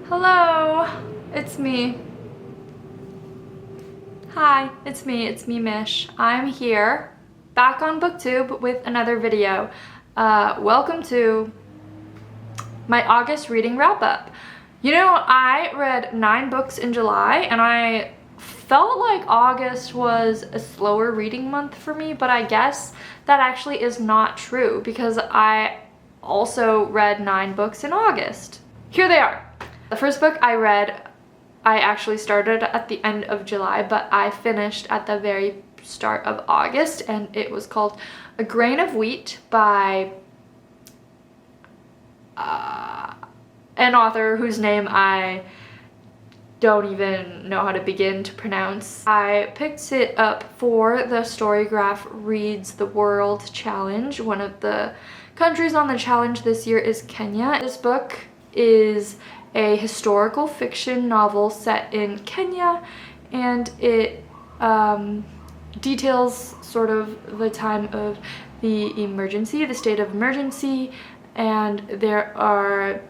Hello, it's me. Hi, it's me Mish. I'm here, back on booktube with another video. Welcome to my August reading wrap-up. You know, I read 9 books in July and I felt like August was a slower reading month for me, but I guess that actually is not true because I also read 9 books in August. Here they are. The first book I read, I actually started at the end of July, but I finished at the very start of August, and it was called A Grain of Wheat by an author whose name I don't even know how to begin to pronounce. I picked it up for the Storygraph Reads the World Challenge. One of the countries on the challenge this year is Kenya. This book is a historical fiction novel set in Kenya, and it details sort of the time of the emergency, the state of emergency, and there are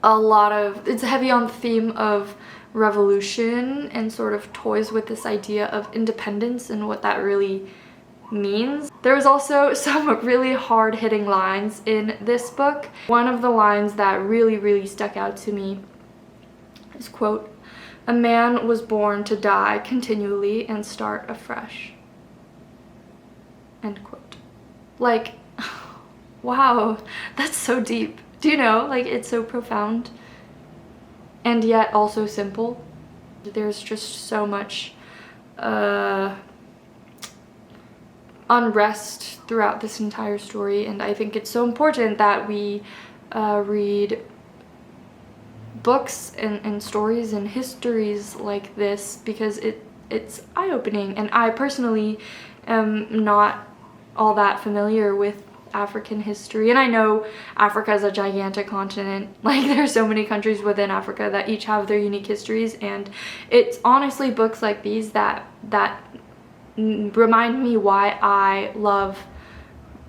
a lot of, it's heavy on the theme of revolution and sort of toys with this idea of independence and what that really means. There was also some really hard-hitting lines in this book. One of the lines that really stuck out to me is, quote, "A man was born to die continually and start afresh." End quote. Like, wow, that's so deep. Do you know, like, it's so profound and yet also simple. There's just so much unrest throughout this entire story, and I think it's so important that we read books and stories and histories like this because it's eye-opening, and I personally am not all that familiar with African history, and I know Africa is a gigantic continent. Like, there's so many countries within Africa that each have their unique histories, and it's honestly books like these that remind me why I love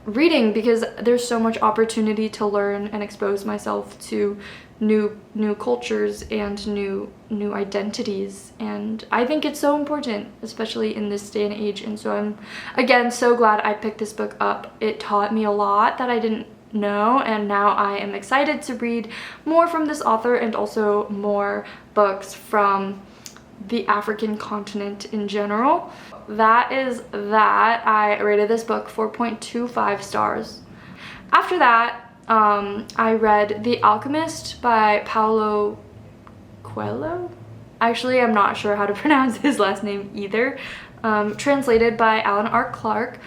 reading, because there's so much opportunity to learn and expose myself to new cultures and new identities, and I think it's so important, especially in this day and age. And so I'm again so glad I picked this book up. It taught me a lot that I didn't know, and now I am excited to read more from this author and also more books from the African continent in general. That is that. I rated this book 4.25 stars. After that, I read The Alchemist by Paulo Coelho. Actually, I'm not sure how to pronounce his last name either. Translated by Alan R. Clark.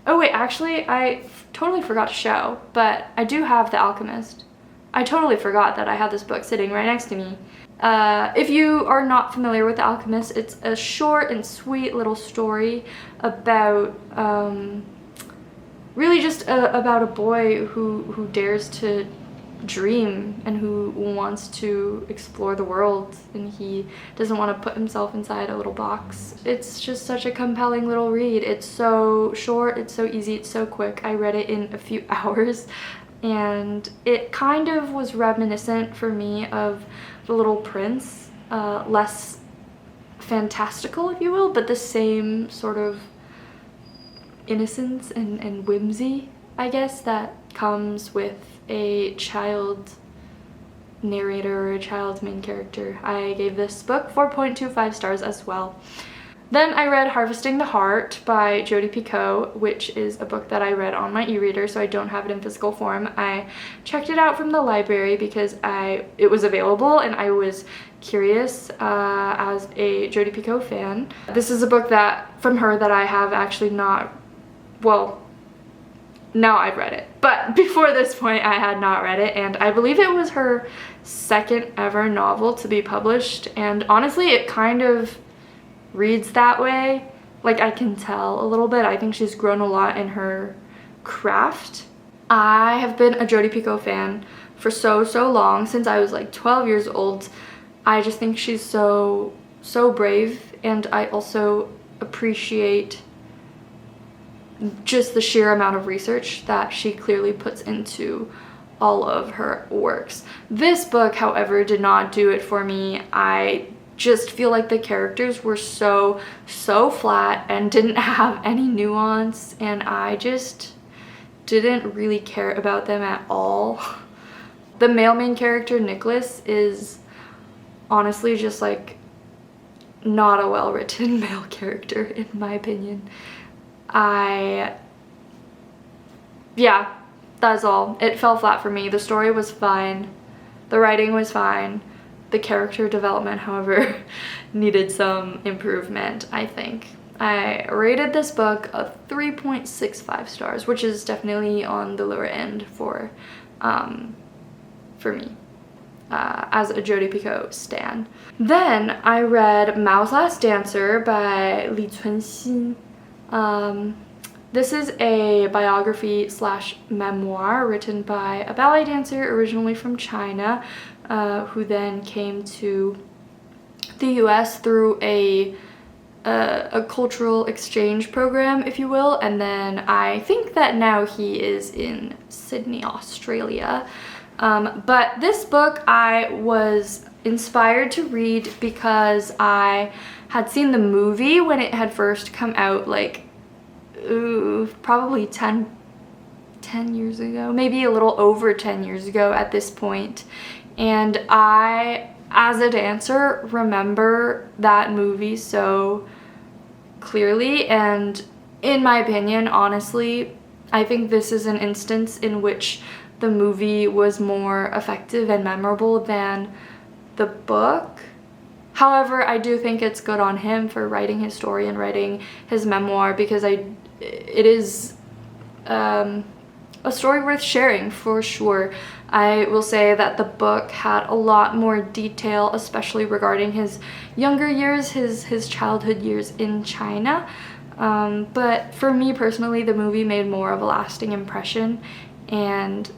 Oh wait, actually, I totally forgot to show, but I do have The Alchemist. I totally forgot that I had this book sitting right next to me. If you are not familiar with The Alchemist, it's a short and sweet little story about really just about a boy who dares to dream and who wants to explore the world, and he doesn't want to put himself inside a little box. It's just such a compelling little read. It's so short, it's so easy, it's so quick. I read it in a few hours, and it kind of was reminiscent for me of The Little Prince, less fantastical, if you will, but the same sort of innocence and whimsy, I guess, that comes with a child narrator or a child main character. I gave this book 4.25 stars as well. Then I read Harvesting the Heart by Jodi Picoult, which is a book that I read on my e-reader, so I don't have it in physical form. I checked it out from the library because it was available, and I was curious as a Jodi Picoult fan. This is a book from her that I have actually not, well, now I've read it, but before this point I had not read it, and I believe it was her second ever novel to be published, and honestly it kind of reads that way. Like, I can tell a little bit. I think she's grown a lot in her craft. I have been a Jodi Picoult fan for so long, since I was like 12 years old. I just think she's so brave, and I also appreciate just the sheer amount of research that she clearly puts into all of her works. This book, however, did not do it for me. I just feel like the characters were so flat and didn't have any nuance, and I just didn't really care about them at all. The male main character, Nicholas, is honestly just like not a well-written male character in my opinion. Yeah, that's all. It fell flat for me. The story was fine, the writing was fine. The character development, however, needed some improvement, I think. I rated this book a 3.65 stars, which is definitely on the lower end for me, as a Jodi Picoult stan. Then I read Mao's Last Dancer by Li Cunxin. This is a biography slash memoir written by a ballet dancer originally from China, who then came to the US through a cultural exchange program, if you will, and then I think that now he is in Sydney, Australia. But this book I was inspired to read because I had seen the movie when it had first come out, like probably 10 years ago, maybe a little over 10 years ago at this point. And I, as a dancer, remember that movie so clearly, and in my opinion, honestly, I think this is an instance in which the movie was more effective and memorable than the book. However, I do think it's good on him for writing his story and writing his memoir, because it is a story worth sharing for sure. I will say that the book had a lot more detail, especially regarding his younger years, his childhood years in China. But for me personally, the movie made more of a lasting impression, and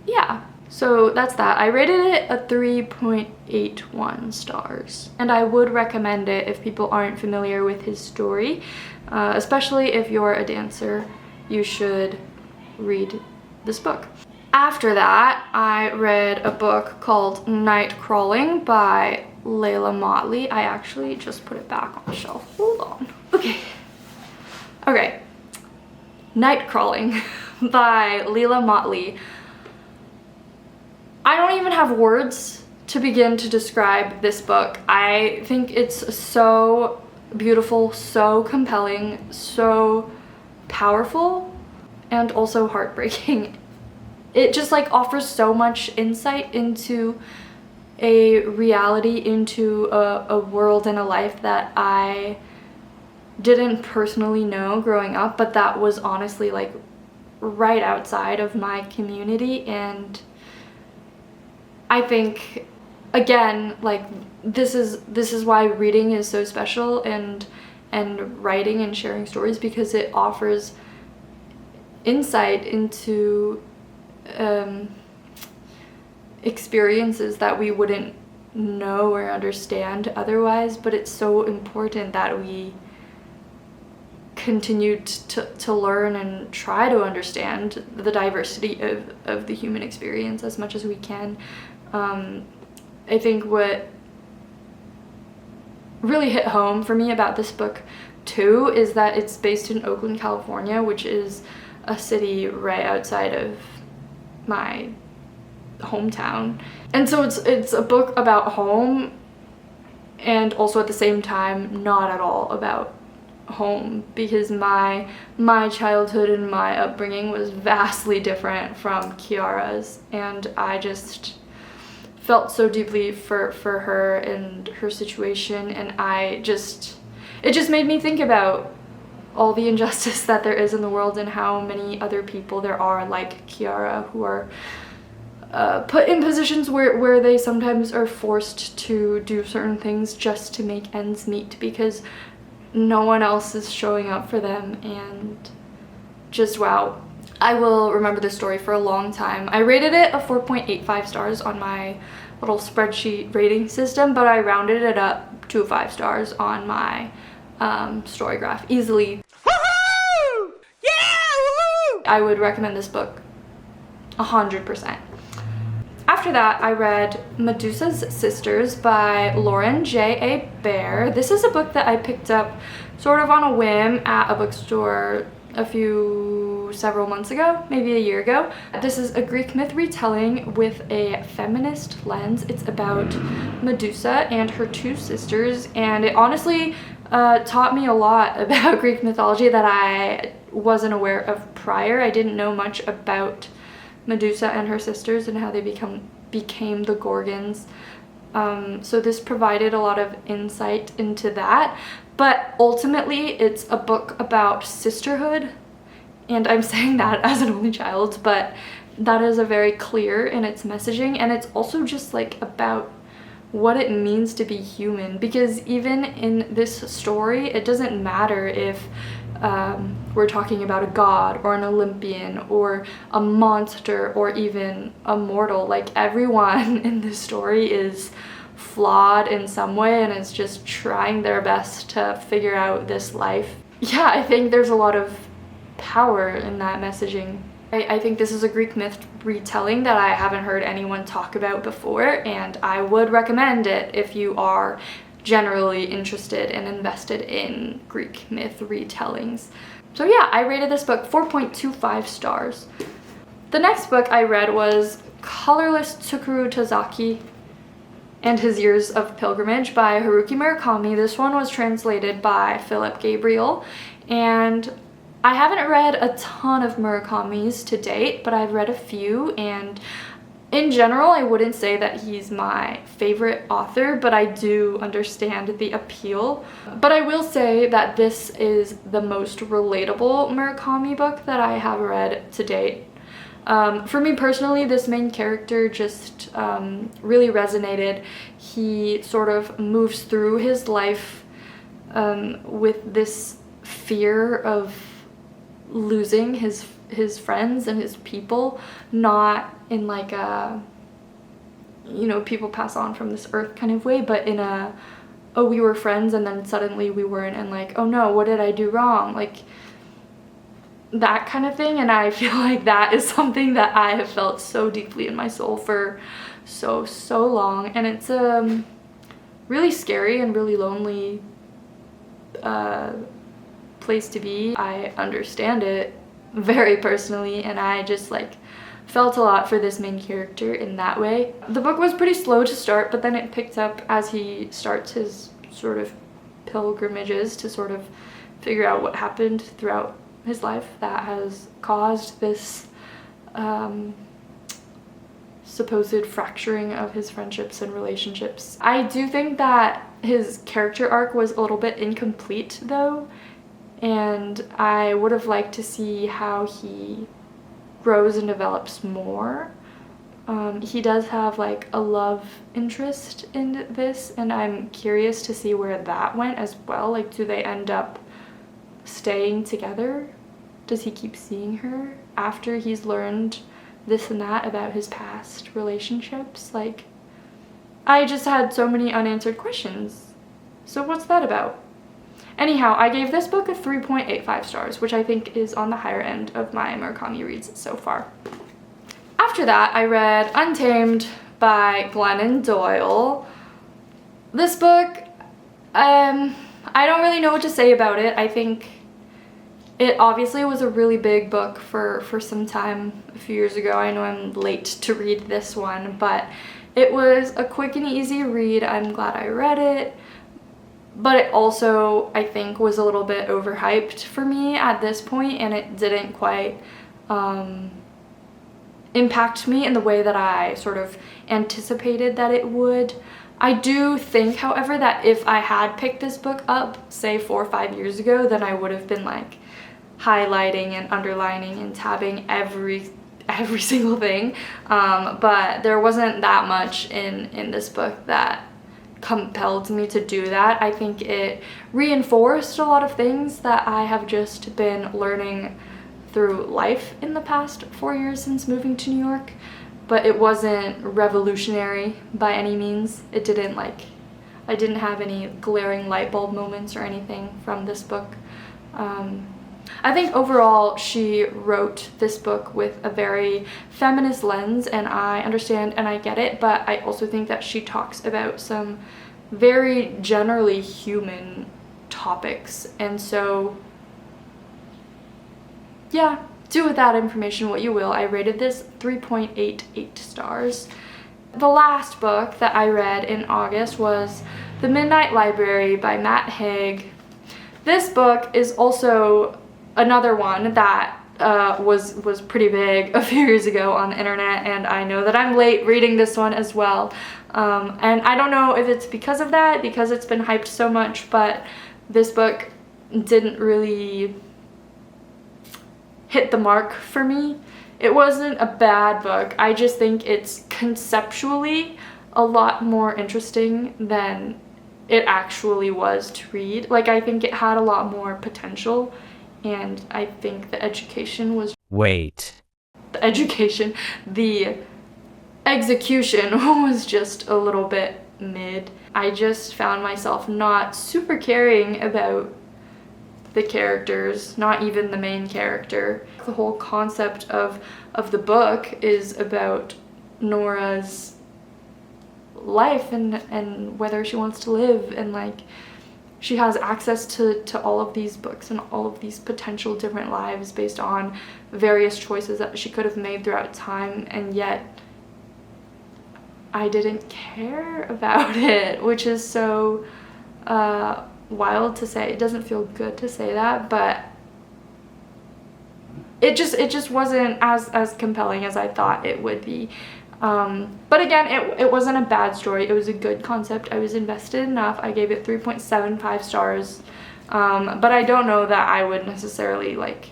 yeah. So that's that. I rated it a 3.81 stars. And I would recommend it if people aren't familiar with his story. Especially if you're a dancer, you should read this book. After that, I read a book called Night Crawling by Layla Motley. I actually just put it back on the shelf. Hold on. Okay. Night Crawling by Layla Motley. I don't even have words to begin to describe this book. I think it's so beautiful, so compelling, so powerful, and also heartbreaking. It just like offers so much insight into a reality, into a world and a life that I didn't personally know growing up, but that was honestly like right outside of my community. And I think, again, like this is why reading is so special, and writing and sharing stories, because it offers insight into experiences that we wouldn't know or understand otherwise. But it's so important that we continue to learn and try to understand the diversity of the human experience as much as we can. I think what really hit home for me about this book too is that it's based in Oakland, California, which is a city right outside of my hometown. And so it's a book about home, and also at the same time not at all about home, because my childhood and my upbringing was vastly different from Kiara's, and I just felt so deeply for her and her situation, and it just made me think about all the injustice that there is in the world, and how many other people there are like Kiara who are put in positions where they sometimes are forced to do certain things just to make ends meet, because no one else is showing up for them. And just wow, I will remember this story for a long time. I rated it a 4.85 stars on my little spreadsheet rating system, but I rounded it up to 5 stars on my story graph easily. Woohoo! Yeah! Woohoo! I would recommend this book 100%. After that, I read Medusa's Sisters by Lauren J.A. Baer. This is a book that I picked up sort of on a whim at a bookstore several months ago, maybe a year ago. This is a Greek myth retelling with a feminist lens. It's about Medusa and her two sisters, and it honestly taught me a lot about Greek mythology that I wasn't aware of prior. I didn't know much about Medusa and her sisters and how they became the Gorgons. So this provided a lot of insight into that. But ultimately, it's a book about sisterhood. And I'm saying that as an only child, but that is a very clear in its messaging. And it's also just like about what it means to be human. Because even in this story, it doesn't matter if we're talking about a god or an Olympian or a monster or even a mortal. Like, everyone in this story is flawed in some way and is just trying their best to figure out this life. Yeah, I think there's a lot of power in that messaging. I think this is a Greek myth retelling that I haven't heard anyone talk about before, and I would recommend it if you are generally interested and invested in Greek myth retellings. So yeah, I rated this book 4.25 stars. The next book I read was Colorless Tsukuru Tazaki and His Years of Pilgrimage by Haruki Murakami. This one was translated by Philip Gabriel, and I haven't read a ton of Murakami's to date, but I've read a few, and in general, I wouldn't say that he's my favorite author, but I do understand the appeal. But I will say that this is the most relatable Murakami book that I have read to date. For me personally, this main character just really resonated. He sort of moves through his life with this fear of losing his friends and his people, not in like a, you know, people pass on from this earth kind of way, but in a, oh, we were friends and then suddenly we weren't, and like, oh no, what did I do wrong? Like, that kind of thing. And I feel like that is something that I have felt so deeply in my soul for so long, and it's a really scary and really lonely place to be. I understand it very personally, and I just like felt a lot for this main character in that way. The book was pretty slow to start, but then it picked up as he starts his sort of pilgrimages to sort of figure out what happened throughout his life that has caused this supposed fracturing of his friendships and relationships. I do think that his character arc was a little bit incomplete though, and I would have liked to see how he grows and develops more. He does have like a love interest in this, and I'm curious to see where that went as well. Like, do they end up staying together? Does he keep seeing her after he's learned this and that about his past relationships? Like, I just had so many unanswered questions. So what's that about? Anyhow, I gave this book a 3.85 stars, which I think is on the higher end of my Murakami reads so far. After that, I read Untamed by Glennon Doyle. This book, I don't really know what to say about it. I think it obviously was a really big book for some time a few years ago. I know I'm late to read this one, but it was a quick and easy read. I'm glad I read it. But it also, I think, was a little bit overhyped for me at this point, and it didn't quite impact me in the way that I sort of anticipated that it would. I do think, however, that if I had picked this book up, say 4 or 5 years ago, then I would have been like highlighting and underlining and tabbing every single thing. But there wasn't that much in this book that compelled me to do that. I think it reinforced a lot of things that I have just been learning through life in the past 4 years since moving to New York, but it wasn't revolutionary by any means. It didn't like, I didn't have any glaring light bulb moments or anything from this book. I think overall she wrote this book with a very feminist lens, and I understand and I get it, but I also think that she talks about some very generally human topics, and so yeah, do with that information what you will. I rated this 3.88 stars. The last book that I read in August was The Midnight Library by Matt Haig. This book is also another one that was pretty big a few years ago on the internet, and I know that I'm late reading this one as well. And I don't know if it's because of that, because it's been hyped so much, but this book didn't really hit the mark for me. It wasn't a bad book, I just think it's conceptually a lot more interesting than it actually was to read. Like, I think it had a lot more potential, and I think the education was... The execution was just a little bit mid. I just found myself not super caring about the characters, not even the main character. The whole concept of the book is about Nora's life and whether she wants to live, and like she has access to all of these books and all of these potential different lives based on various choices that she could have made throughout time, and yet I didn't care about it, which is so wild to say. It doesn't feel good to say that, but it just wasn't as compelling as I thought it would be. But again, it wasn't a bad story. It was a good concept. I was invested enough. I gave it 3.75 stars. But I don't know that I would necessarily like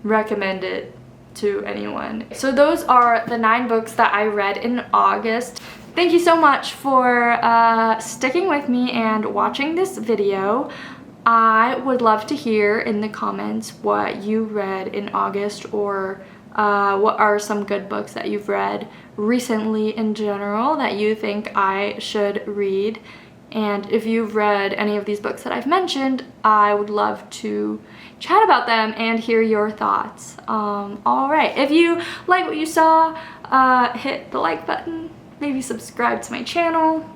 recommend it to anyone. So those are the 9 books that I read in August. Thank you so much for sticking with me and watching this video. I would love to hear in the comments what you read in August, or what are some good books that you've read recently in general that you think I should read. And if you've read any of these books that I've mentioned, I would love to chat about them and hear your thoughts. Alright, if you like what you saw, hit the like button, maybe subscribe to my channel,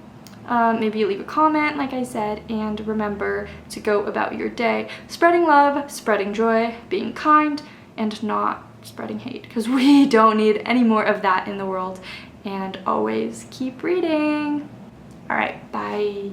maybe leave a comment like I said, and remember to go about your day spreading love, spreading joy, being kind, and not spreading hate, because we don't need any more of that in the world. And always keep reading. All right, bye.